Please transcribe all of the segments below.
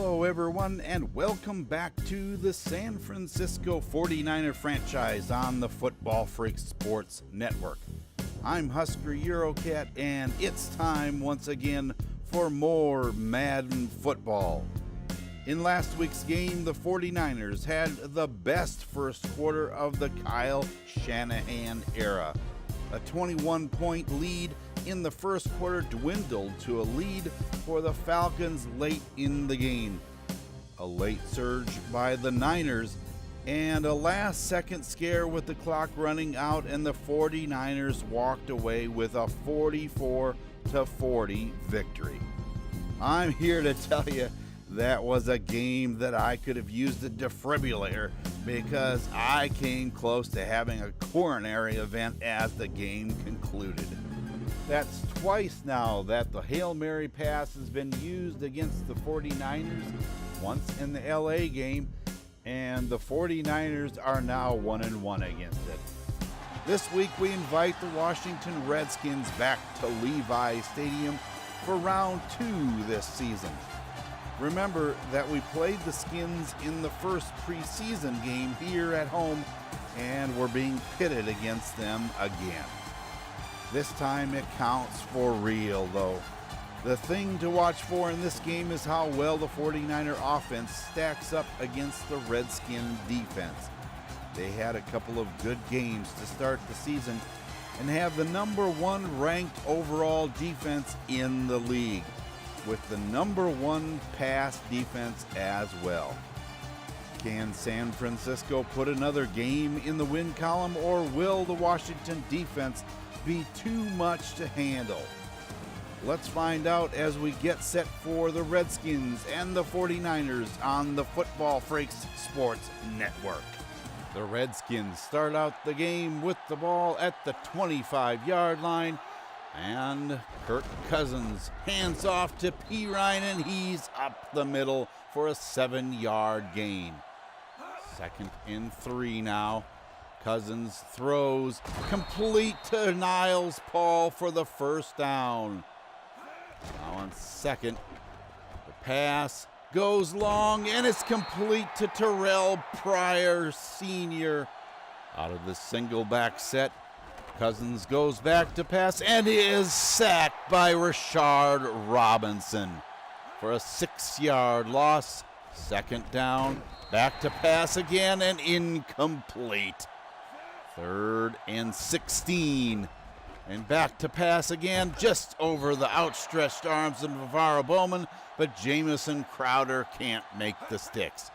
Hello everyone, and welcome back to the San Francisco 49er franchise on the Football Freaks Sports Network. I'm Husker Eurocat, and it's time once again for more Madden football. In last week's game, the 49ers had the best first quarter of the Kyle Shanahan era. A 21-point lead in the first quarter dwindled to a lead for the Falcons late in the game. A late surge by the Niners and a last-second scare with the clock running out, and the 49ers walked away with a 44-40 victory. I'm here to tell you that was a game that I could have used a defibrillator because I came close to having a coronary event as the game concluded. That's twice now that the Hail Mary pass has been used against the 49ers, once in the LA game, and the 49ers are now 1-1 against it. This week we invite the Washington Redskins back to Levi Stadium for round 2 this season. Remember that we played the Skins in the first preseason game here at home, and we're being pitted against them again. This time it counts for real, though. The thing to watch for in this game is how well the 49er offense stacks up against the Redskin defense. They had a couple of good games to start the season and have the number 1 ranked overall defense in the league, with the number 1 pass defense as well. Can San Francisco put another game in the win column, or will the Washington defense be too much to handle? Let's find out as we get set for the Redskins and the 49ers on the Football Freaks Sports Network. The Redskins start out the game with the ball at the 25-yard line, and Kirk Cousins hands off to P. Ryan, and he's up the middle for a 7-yard gain. 2nd and 3 now. Cousins throws complete to Niles Paul for the first down. Now on 2nd, the pass goes long, and it's complete to Terrell Pryor Sr. Out of the single back set, Cousins goes back to pass and is sacked by Rashard Robinson for a 6-yard loss. 2nd down, back to pass again, and incomplete. 3rd and 16, and back to pass again, just over the outstretched arms of Navarro Bowman, but Jamison Crowder can't make the sticks.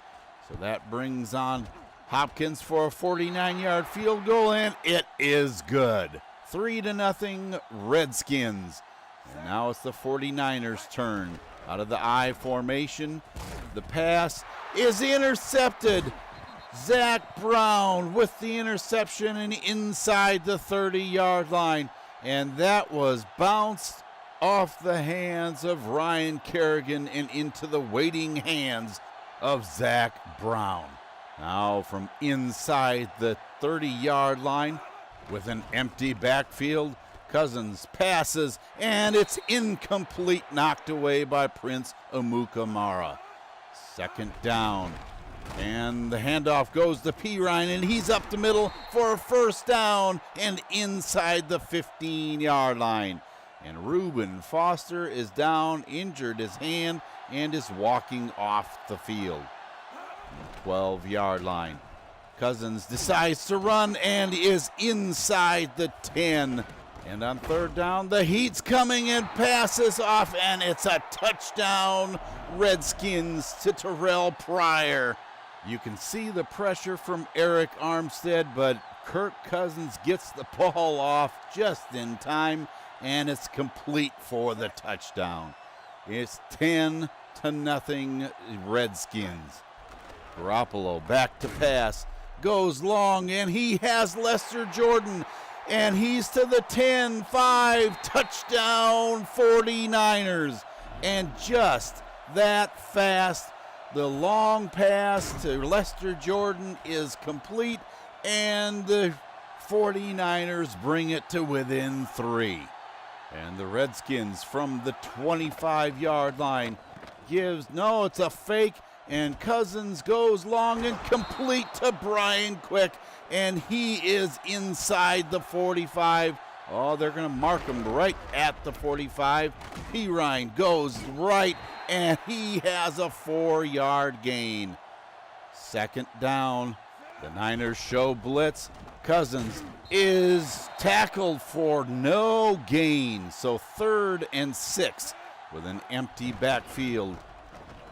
So that brings on Hopkins for a 49-yard field goal, and it is good. 3-0 Redskins. And now it's the 49ers' turn. Out of the I formation, the pass is intercepted. Zach Brown with the interception and inside the 30-yard line. And that was bounced off the hands of Ryan Kerrigan and into the waiting hands of Zach Brown. Now from inside the 30-yard line with an empty backfield, Cousins passes, and it's incomplete, knocked away by Prince Amukamara. 2nd down, and the handoff goes to P. Ryan, and he's up the middle for a first down and inside the 15-yard line. And Reuben Foster is down, injured his hand, and is walking off the field. 12-yard line. Cousins decides to run and is inside the 10. And on 3rd down, the heat's coming and passes off, and it's a touchdown, Redskins, to Terrell Pryor. You can see the pressure from Eric Armstead, but Kirk Cousins gets the ball off just in time, and it's complete for the touchdown. It's 10-0 Redskins. Garoppolo back to pass, goes long, and he has Lester Jordan, and he's to the 10-5, touchdown 49ers. And just that fast, the long pass to Lester Jordan is complete, and the 49ers bring it to within 3. And the Redskins from the 25-yard line no, it's a fake, and Cousins goes long and complete to Brian Quick, and he is inside the 45. Oh, they're going to mark him right at the 45. Pirine goes right, and he has a 4-yard gain. Second down. The Niners show blitz. Cousins is tackled for no gain. So 3rd and 6 with an empty backfield.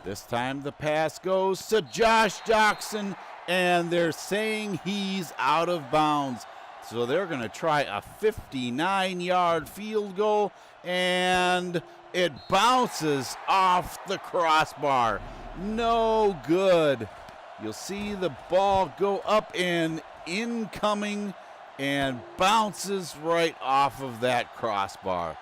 This time the pass goes to Josh Doxson, and they're saying he's out of bounds. So they're going to try a 59-yard field goal, and it bounces off the crossbar. No good. You'll see the ball go up and incoming and bounces right off of that crossbar.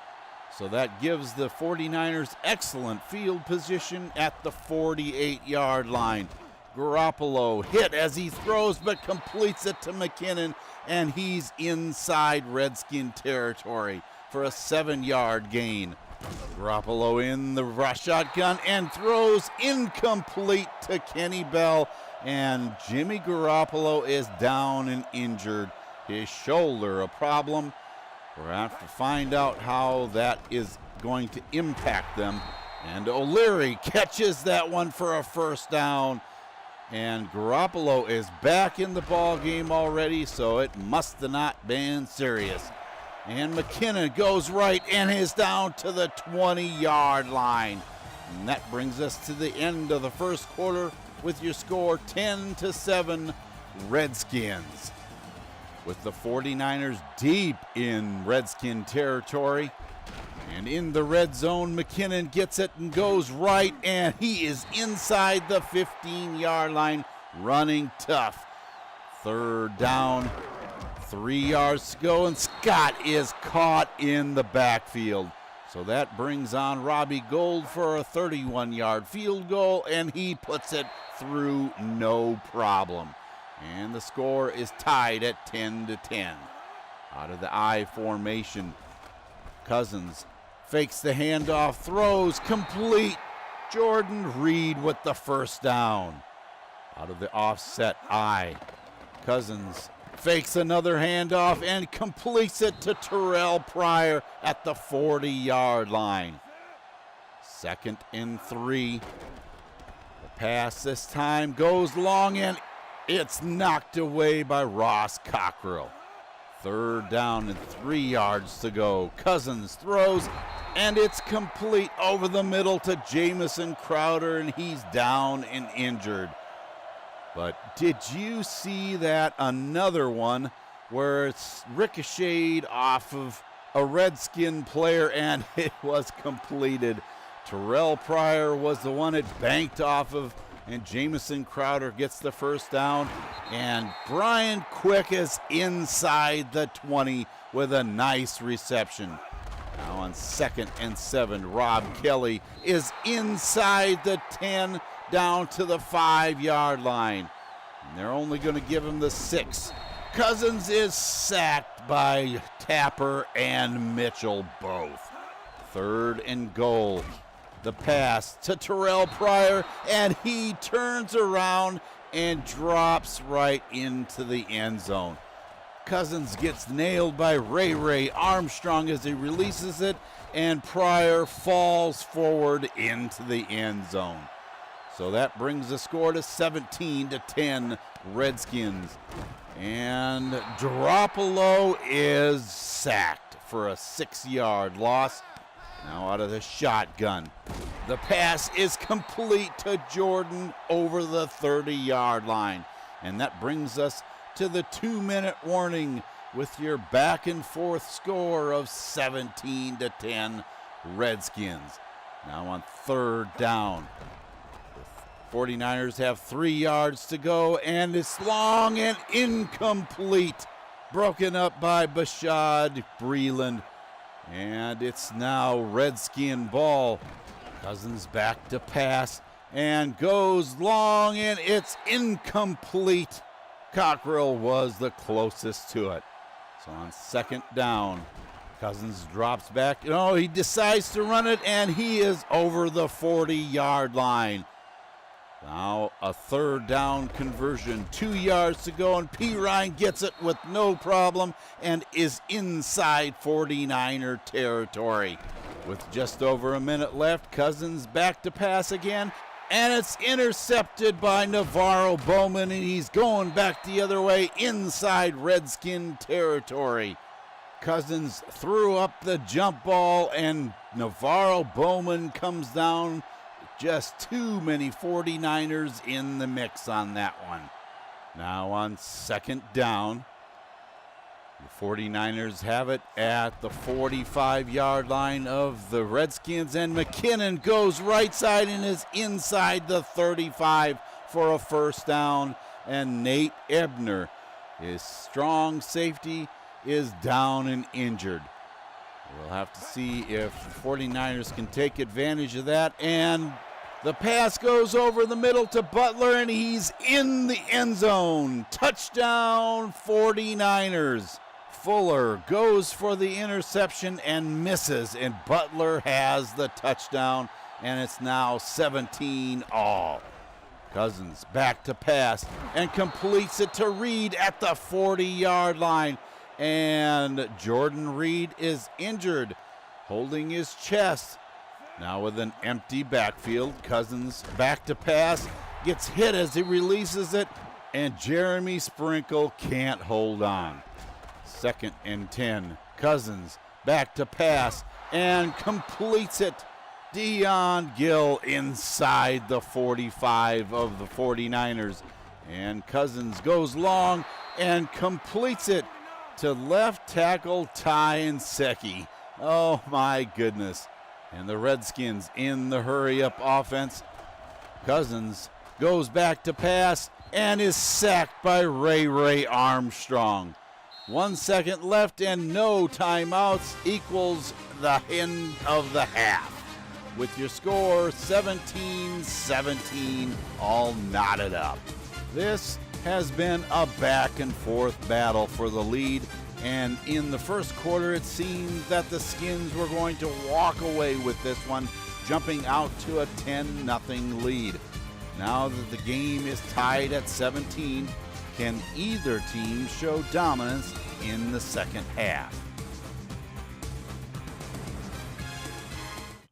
So that gives the 49ers excellent field position at the 48-yard line. Garoppolo hit as he throws but completes it to McKinnon, and he's inside Redskin territory for a 7-yard gain. Garoppolo in the rush shotgun and throws incomplete to Kenny Bell, and Jimmy Garoppolo is down and injured. His shoulder a problem. We're going to have to find out how that is going to impact them. And O'Leary catches that one for a first down. And Garoppolo is back in the ball game already, so it must have not been serious. And McKinnon goes right and is down to the 20-yard line. And that brings us to the end of the first quarter with your score 10-7 Redskins. With the 49ers deep in Redskin territory. And in the red zone, McKinnon gets it and goes right, and he is inside the 15-yard line, running tough. 3rd down, 3 yards to go, and Scott is caught in the backfield. So that brings on Robbie Gould for a 31-yard field goal, and he puts it through no problem. And the score is tied at 10-10. Out of the I formation, Cousins fakes the handoff, throws complete. Jordan Reed with the first down. Out of the offset I, Cousins fakes another handoff and completes it to Terrell Pryor at the 40-yard line. 2nd and 3. The pass this time goes long, and it's knocked away by Ross Cockrell. 3rd down and 3 yards to go. Cousins throws, and it's complete over the middle to Jamison Crowder, and he's down and injured. But did you see that another one where it's ricocheted off of a Redskin player and it was completed? Terrell Pryor was the one it banked off of, and Jamison Crowder gets the first down, and Brian Quick is inside the 20 with a nice reception. Now on 2nd and 7, Rob Kelly is inside the 10 down to the 5-yard line. And they're only going to give him the 6. Cousins is sacked by Tapper and Mitchell both. 3rd and goal. The pass to Terrell Pryor, and he turns around and drops right into the end zone. Cousins gets nailed by Ray Armstrong as he releases it, and Pryor falls forward into the end zone. So that brings the score to 17-10 Redskins. And Garoppolo is sacked for a 6-yard loss. Now out of the shotgun. The pass is complete to Jordan over the 30-yard line. And that brings us to the 2-minute warning with your back and forth score of 17-10 Redskins. Now on 3rd down. The 49ers have 3 yards to go, and it's long and incomplete. Broken up by Bashad Breeland. And it's now Redskin ball. Cousins back to pass and goes long, and it's incomplete. Cockrell was the closest to it. So on 2nd down, Cousins drops back. No, he decides to run it, and he is over the 40-yard line. Now a third down conversion, 2 yards to go, and P. Ryan gets it with no problem and is inside 49er territory. With just over a minute left, Cousins back to pass again, and it's intercepted by Navarro Bowman, and he's going back the other way inside Redskin territory. Cousins threw up the jump ball, and Navarro Bowman comes down. Just too many 49ers in the mix on that one. Now on second down, the 49ers have it at the 45-yard line of the Redskins, and McKinnon goes right side and is inside the 35 for a first down, and Nate Ebner, his strong safety, is down and injured. We'll have to see if the 49ers can take advantage of that, and the pass goes over the middle to Butler, and he's in the end zone. Touchdown 49ers. Fuller goes for the interception and misses, and Butler has the touchdown, and it's now 17-all. Cousins back to pass and completes it to Reed at the 40-yard line, and Jordan Reed is injured, holding his chest. Now with an empty backfield, Cousins back to pass, gets hit as he releases it, and Jeremy Sprinkle can't hold on. 2nd and 10, Cousins back to pass and completes it. Dion Gill inside the 45 of the 49ers, and Cousins goes long and completes it to left tackle Ty Nsekhe. Oh my goodness. And the Redskins in the hurry-up offense. Cousins goes back to pass and is sacked by Ray Armstrong. 1 second left and no timeouts equals the end of the half. With your score 17-17, all knotted up. This has been a back-and-forth battle for the lead. And in the first quarter, it seemed that the Skins were going to walk away with this one, jumping out to a 10-0 lead. Now that the game is tied at 17, can either team show dominance in the second half?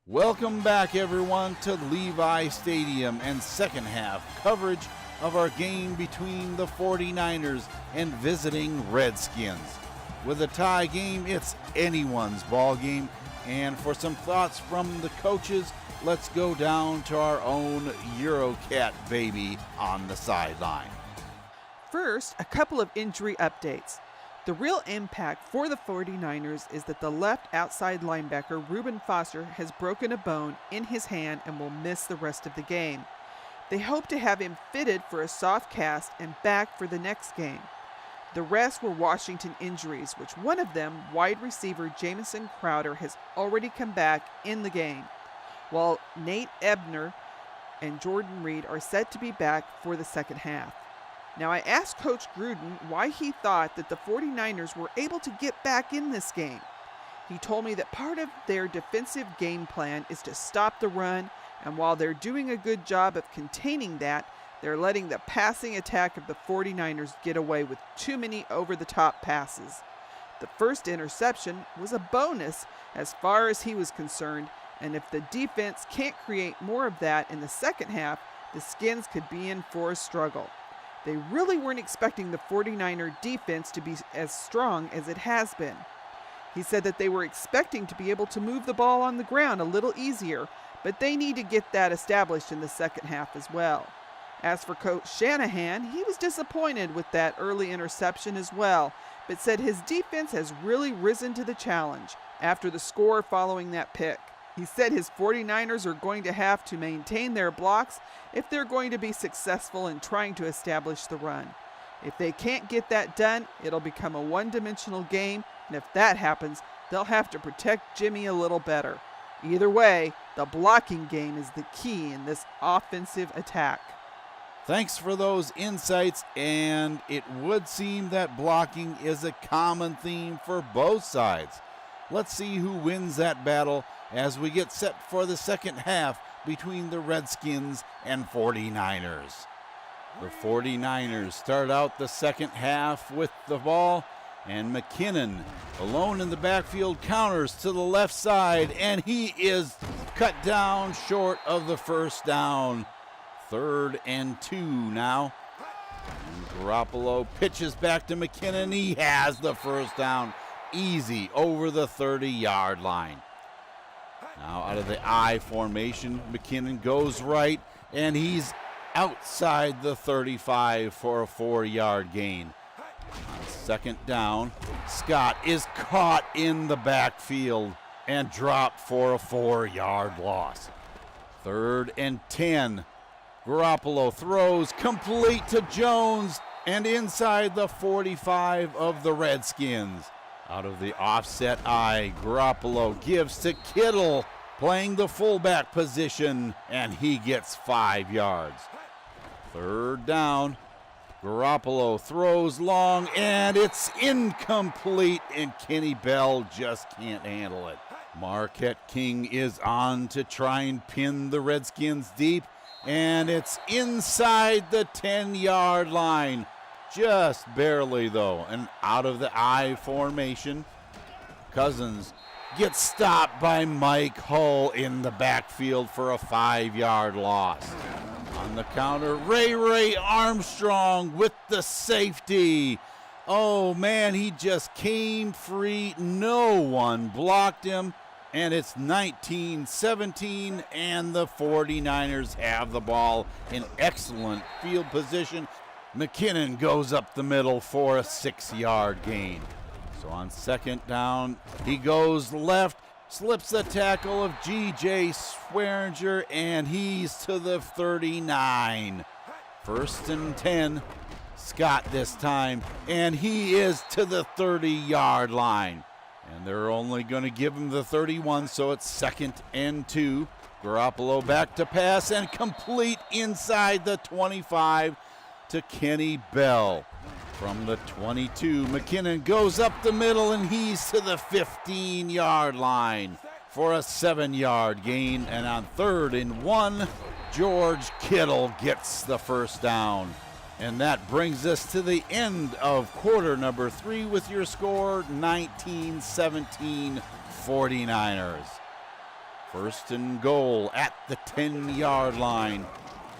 Welcome back, everyone, to Levi Stadium and second half coverage of our game between the 49ers and visiting Redskins. With a tie game, it's anyone's ball game. And for some thoughts from the coaches, let's go down to our own Eurocat baby on the sideline. First, a couple of injury updates. The real impact for the 49ers is that the left outside linebacker, Reuben Foster, has broken a bone in his hand and will miss the rest of the game. They hope to have him fitted for a soft cast and back for the next game. The rest were Washington injuries, which one of them, wide receiver Jamison Crowder, has already come back in the game, while Nate Ebner and Jordan Reed are set to be back for the second half. Now, I asked Coach Gruden why he thought that the 49ers were able to get back in this game. He told me that part of their defensive game plan is to stop the run, and while they're doing a good job of containing that, they're letting the passing attack of the 49ers get away with too many over-the-top passes. The first interception was a bonus as far as he was concerned, and if the defense can't create more of that in the second half, the Skins could be in for a struggle. They really weren't expecting the 49er defense to be as strong as it has been. He said that they were expecting to be able to move the ball on the ground a little easier, but they need to get that established in the second half as well. As for Coach Shanahan, he was disappointed with that early interception as well, but said his defense has really risen to the challenge after the score following that pick. He said his 49ers are going to have to maintain their blocks if they're going to be successful in trying to establish the run. If they can't get that done, it'll become a one-dimensional game, and if that happens, they'll have to protect Jimmy a little better. Either way, the blocking game is the key in this offensive attack. Thanks for those insights, and it would seem that blocking is a common theme for both sides. Let's see who wins that battle as we get set for the second half between the Redskins and 49ers. The 49ers start out the second half with the ball, and McKinnon, alone in the backfield, counters to the left side, and he is cut down short of the first down. 3rd and 2 now. And Garoppolo pitches back to McKinnon. He has the first down. Easy over the 30-yard line. Now out of the I formation, McKinnon goes right, and he's outside the 35 for a 4-yard gain. On 2nd down, Scott is caught in the backfield and dropped for a 4-yard loss. 3rd and 10. Garoppolo throws complete to Jones and inside the 45 of the Redskins. Out of the offset I, Garoppolo gives to Kittle, playing the fullback position, and he gets 5 yards. 3rd down, Garoppolo throws long, and it's incomplete, and Kenny Bell just can't handle it. Marquette King is on to try and pin the Redskins deep, and it's inside the 10-yard line. Just barely, though. And out of the I formation, Cousins gets stopped by Mike Hull in the backfield for a 5-yard loss. On the counter, Ray Armstrong with the safety. Oh, man, he just came free. No one blocked him. And it's 19-17, and the 49ers have the ball in excellent field position. McKinnon goes up the middle for a 6-yard gain. So on 2nd down, he goes left, slips the tackle of G.J. Swearinger, and he's to the 39. 1st and 10, Scott this time, and he is to the 30-yard line. And they're only going to give him the 31, so it's 2nd and 2. Garoppolo back to pass and complete inside the 25 to Kenny Bell. From the 22, McKinnon goes up the middle, and he's to the 15-yard line for a 7-yard gain. And on 3rd and 1, George Kittle gets the first down. And that brings us to the end of quarter number 3 with your score 19-17 49ers. 1st and goal at the 10-yard line.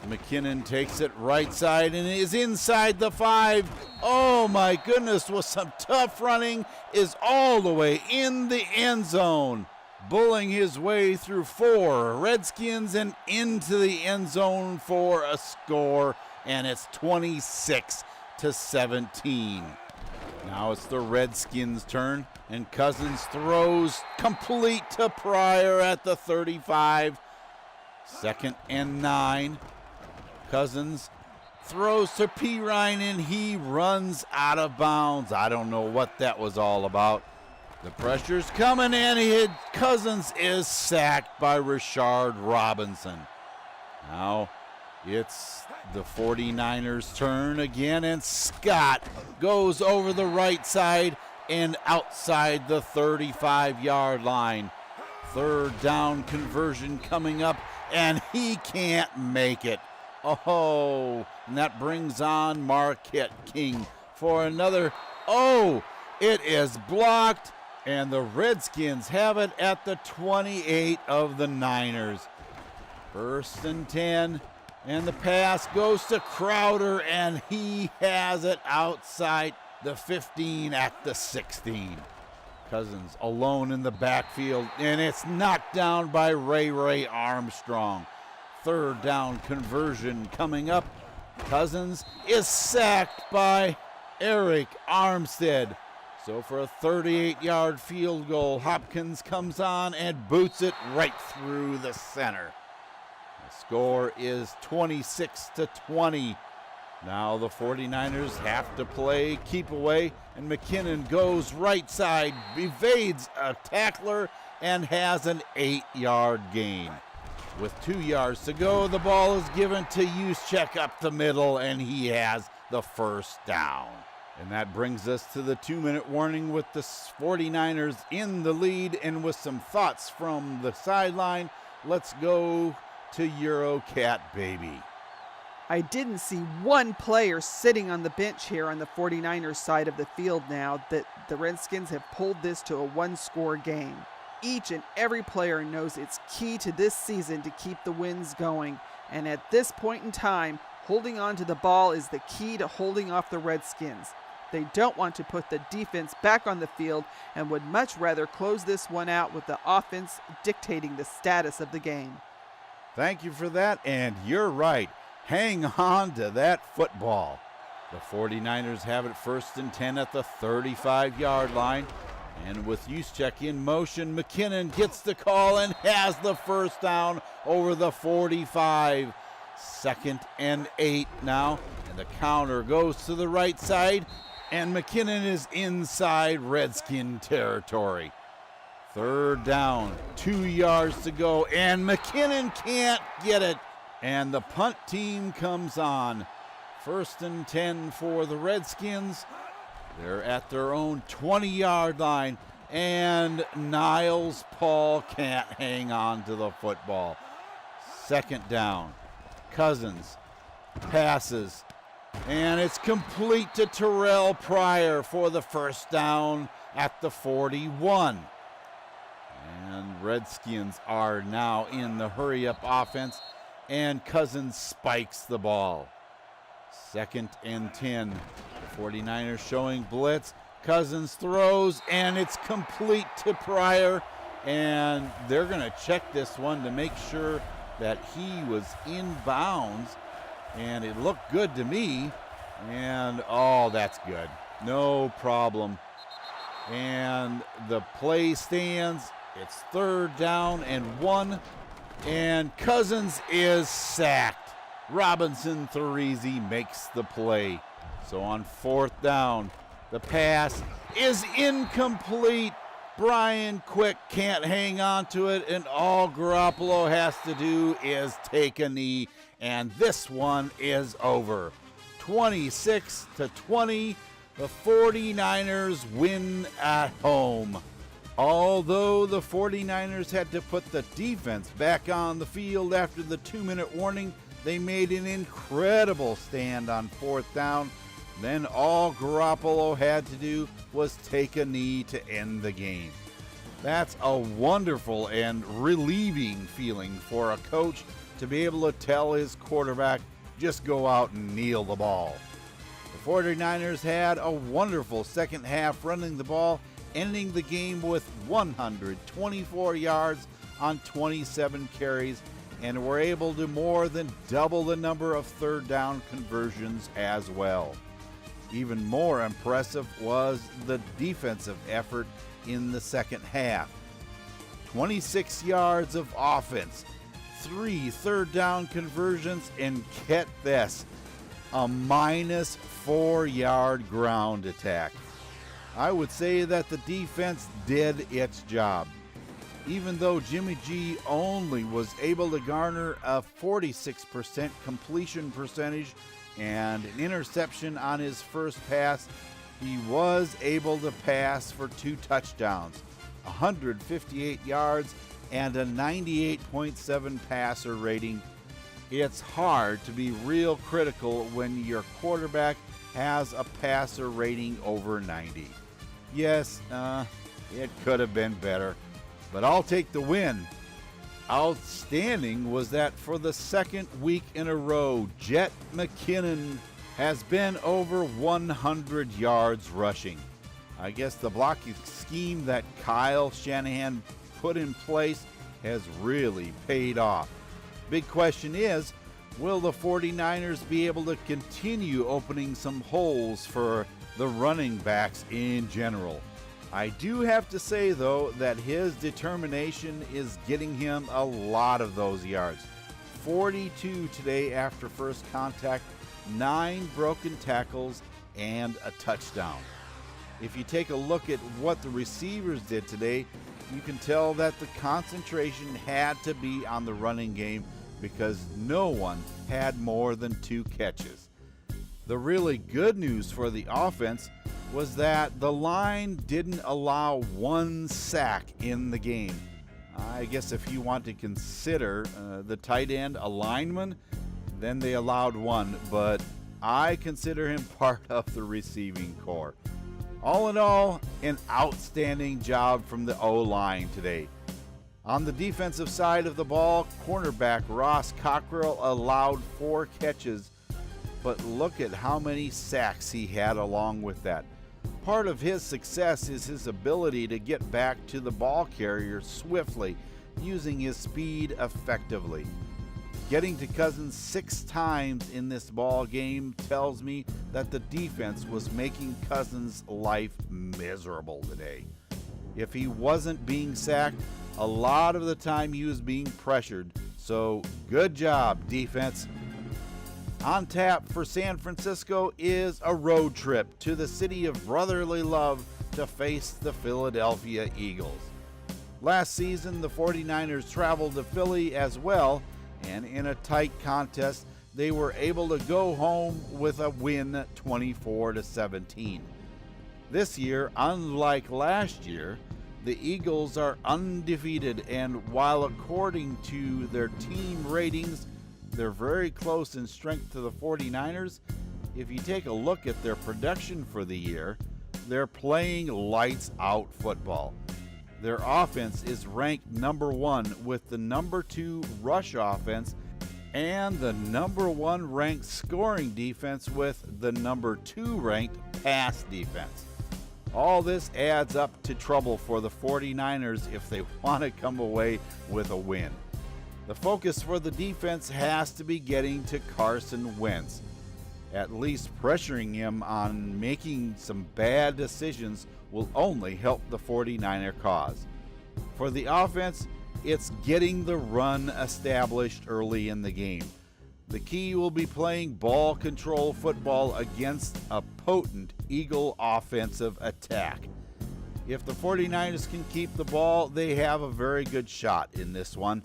McKinnon takes it right side and is inside the 5. Oh my goodness, with some tough running, is all the way in the end zone. Bulling his way through 4 Redskins and into the end zone for a score. And it's 26-17. Now it's the Redskins' turn, and Cousins throws complete to Pryor at the 35. 2nd and 9. Cousins throws to Pirine, and he runs out of bounds. I don't know what that was all about. The pressure's coming, and Cousins is sacked by Rashard Robinson. Now it's the 49ers' turn again, and Scott goes over the right side and outside the 35-yard line. 3rd down conversion coming up, and he can't make it. Oh, and that brings on Marquette King for another. Oh, it is blocked, and the Redskins have it at the 28 of the Niners. 1st and 10. And the pass goes to Crowder, and he has it outside the 15 at the 16. Cousins alone in the backfield, and it's knocked down by Ray Armstrong. 3rd down conversion coming up. Cousins is sacked by Eric Armstead. So for a 38-yard field goal, Hopkins comes on and boots it right through the center. The score is 26-20. Now the 49ers have to play keep away, and McKinnon goes right side, evades a tackler, and has an 8-yard gain. With 2 yards to go, the ball is given to Juszczyk up the middle, and he has the first down. And that brings us to the 2-minute warning with the 49ers in the lead. And with some thoughts from the sideline, let's go to Eurocat, baby. I didn't see one player sitting on the bench here on the 49ers side of the field now that the Redskins have pulled this to a one-score game. Each and every player knows it's key to this season to keep the wins going. And at this point in time, holding on to the ball is the key to holding off the Redskins. They don't want to put the defense back on the field and would much rather close this one out with the offense dictating the status of the game. Thank you for that, and you're right. Hang on to that football. The 49ers have it 1st and 10 at the 35-yard line. And with Juszczyk in motion, McKinnon gets the call and has the first down over the 45. 2nd and 8 now. And the counter goes to the right side. And McKinnon is inside Redskin territory. 3rd down, 2 yards to go. And McKinnon can't get it. And the punt team comes on. 1st and 10 for the Redskins. They're at their own 20-yard line, and Niles Paul can't hang on to the football. 2nd down. Cousins passes, and it's complete to Terrell Pryor for the first down at the 41. And Redskins are now in the hurry-up offense, and Cousins spikes the ball. 2nd and 10. The 49ers showing blitz. Cousins throws, and it's complete to Pryor. And they're going to check this one to make sure that he was in bounds. And it looked good to me. And, oh, that's good. No problem. And the play stands. It's 3rd down and 1. And Cousins is sacked. Robinson Therese makes the play. So on 4th down, the pass is incomplete. Brian Quick can't hang on to it, and all Garoppolo has to do is take a knee, and this one is over. 26-20, the 49ers win at home. Although the 49ers had to put the defense back on the field after the 2-minute warning, they made an incredible stand on 4th down. Then all Garoppolo had to do was take a knee to end the game. That's a wonderful and relieving feeling for a coach to be able to tell his quarterback, just go out and kneel the ball. The 49ers had a wonderful second half running the ball, ending the game with 124 yards on 27 carries, and were able to more than double the number of 3rd down conversions as well. Even more impressive was the defensive effort in the second half. 26 yards of offense, 3 3rd down conversions, and get this, a -4 yard ground attack. I would say that the defense did its job. Even though Jimmy G only was able to garner a 46% completion percentage and an interception on his first pass, he was able to pass for 2 touchdowns, 158 yards, and a 98.7 passer rating. It's hard to be real critical when your quarterback has a passer rating over 90. Yes, it could have been better, but I'll take the win. Outstanding was that for the 2nd week in a row, Jet McKinnon has been over 100 yards rushing. I guess the blocking scheme that Kyle Shanahan put in place has really paid off. Big question is, will the 49ers be able to continue opening some holes for the running backs in general? I do have to say, though, that his determination is getting him a lot of those yards. 42 today after first contact, 9 broken tackles, and a touchdown. If you take a look at what the receivers did today, you can tell that the concentration had to be on the running game because no one had more than 2 catches. The really good news for the offense was that the line didn't allow one sack in the game. I guess if you want to consider the tight end a lineman, then they allowed one, but I consider him part of the receiving corps. All in all, an outstanding job from the O-line today. On the defensive side of the ball, cornerback Ross Cockrell allowed 4 catches, but look at how many sacks he had along with that. Part of his success is his ability to get back to the ball carrier swiftly, using his speed effectively. Getting to Cousins 6 times in this ball game tells me that the defense was making Cousins' life miserable today. If he wasn't being sacked, a lot of the time he was being pressured. So good job, defense. On tap for San Francisco is a road trip to the city of brotherly love to face the Philadelphia Eagles. Last season, the 49ers traveled to Philly as well, and in a tight contest, they were able to go home with a win 24-17. This year, unlike last year, the Eagles are undefeated, and while according to their team ratings, they're very close in strength to the 49ers, if you take a look at their production for the year, they're playing lights out football. Their offense is ranked number 1 with the number 2 rush offense and the number 1 ranked scoring defense with the number 2 ranked pass defense. All this adds up to trouble for the 49ers if they want to come away with a win. The focus for the defense has to be getting to Carson Wentz. At least pressuring him on making some bad decisions will only help the 49er cause. For the offense, it's getting the run established early in the game. The key will be playing ball control football against a potent Eagle offensive attack. If the 49ers can keep the ball, they have a very good shot in this one.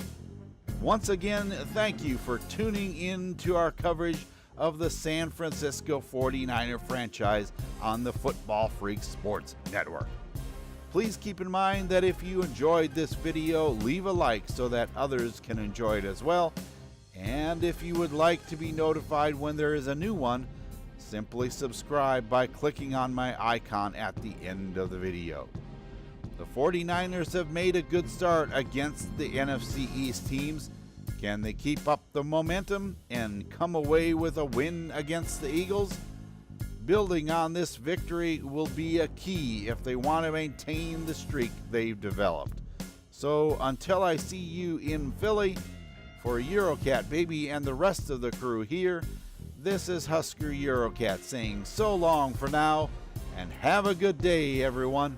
Once again, thank you for tuning in to our coverage of the San Francisco 49er franchise on the Football Freak Sports Network. Please keep in mind that if you enjoyed this video, leave a like so that others can enjoy it as well. And if you would like to be notified when there is a new one, simply subscribe by clicking on my icon at the end of the video. The 49ers have made a good start against the NFC East teams. Can they keep up the momentum and come away with a win against the Eagles? Building on this victory will be a key if they want to maintain the streak they've developed. So until I see you in Philly, for Eurocat Baby and the rest of the crew here, this is Husker Eurocat saying so long for now, and have a good day, everyone.